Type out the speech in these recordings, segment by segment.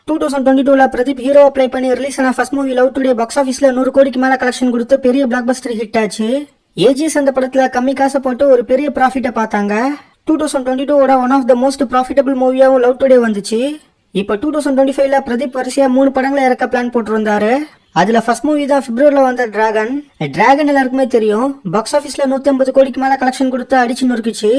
2022ல Pradeep hero play பண்ணி release ஆன first movie love today box ஆஃபீஸ்ல 100 கோடிக்கு மேல கலெக்ஷன் கொடுத்து பெரிய பிளாக் பஸ்டர் ஹிட் ஆச்சு. ஏஜிஎஸ் அந்த படத்துல கம்மி காசை போட்டு ஒரு பெரிய ப்ராஃபிட்டை பார்த்தாங்க. 2022ஓட one of the most profitable மூவியாவும் லவ் டுடே வந்துச்சு. இப்போ 2025ல பிரதீப் வரிசையா 3 படங்களை இறக்க பிளான் போட்டிருந்தாரு. அதுல ஃபர்ஸ்ட் மூவி தான் பிப்ரவரியில வந்த டிராகன் எல்லாருக்குமே தெரியும். பாக்ஸ் ஆஃபீஸ்ல 150 கோடிக்கு மேல கலெக்ஷன் கொடுத்து அடிச்சு நொறுக்குச்சு.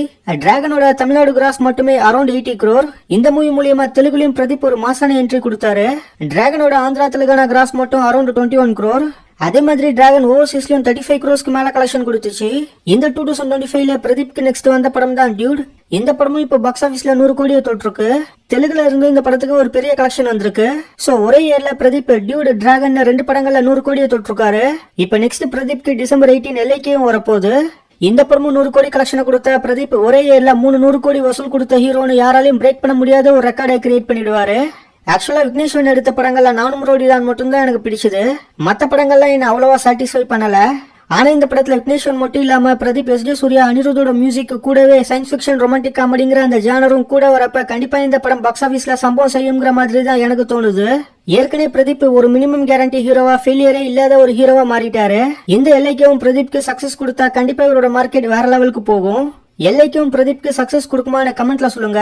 டிராகனோட தமிழ்நாடு கிராஸ் மட்டுமே அரௌண்ட் 80 crore. இந்த மூவி மூலியமா தெலுங்குலயும் பிரதீப் ஒரு மாசான என்ட்ரி கொடுத்தாரு. டிராகனோட ஆந்திரா தெலுங்கானா கிராஸ் மட்டும் அரௌண்ட் 21 crore. அதே மாதிரி டிராகன் ஓவர்சீஸ்லயும் 35 crores மேல கலெக்ஷன் கொடுத்துச்சு. இந்த 2025ல பிரதீப்க்கு நெக்ஸ்ட் வந்த படம் தான் டியூட். இந்த படமும் இப்போ பாக்ஸ் ஆஃபீஸ்ல 100 கோடியை தொட்டிருக்கு. தெலுங்குல இருந்து இந்த படத்துக்கு ஒரு பெரிய கலெக்ஷன் வந்திருக்கு. சோ ஒரே இயர்ல பிரதீப் டியூட் டிராகன் 2 படங்கள்ல 100 கோடியை தொட்டிருக்காரு. இப்போ நெக்ஸ்ட் பிரதீப்க்கு டிசம்பர் 18 எல்ஐக்கும் வரப்போகுது. இந்த படமும் 100 கோடி கலெக்ஷனை கொடுத்த பிரதீப் ஒரே இயர்ல 300 கோடி வசூல் கொடுத்த ஹீரோன்னு யாராலையும் பிரேக் பண்ண முடியாத ஒரு ரெக்கார்டை கிரியேட் பண்ணிடுவாரு. ஆக்சுவலா விக்னேஸ்வரன் எடுத்த படங்கள்ல 400 கோடி தான் மட்டும்தான் எனக்கு பிடிச்சது. மத்த படங்கள்லாம் என்ன அவ்வளவா சாட்டிஸ்ஃபை பண்ணல. ஆனா இந்த படத்துல விக்னேஸ்வரன் மட்டும் இல்லாம பிரதீப், எஸ் ஜே சூர்யா, அனிருத்தோட மியூசிக் கூடவே சயின்ஸ் ஃபிக்ஷன் ரொமான்டிக் காமெடிங்கிற அந்த ஜானரும் கூட வரப்ப கண்டிப்பா இந்த படம் பாக்ஸ் ஆபீஸ்ல சம்பவம் செய்யுங்கிற மாதிரி தான் எனக்கு தோணுது. ஏற்கனவே பிரதீப் ஒரு மினிமம் கேரண்டி ஹீரோவா, ஃபெயிலியரே இல்லாத ஒரு ஹீரோவா மாறிட்டாரு. இந்த எல்லைக்கும் பிரதீப்க்கு சக்சஸ் கொடுத்தா கண்டிப்பா இவரோட மார்க்கெட் வேற லெவலுக்கு போகும். எல்லைக்கும் பிரதீப்க்கு சக்சஸ் கொடுக்குமா கமெண்ட்ல சொல்லுங்க.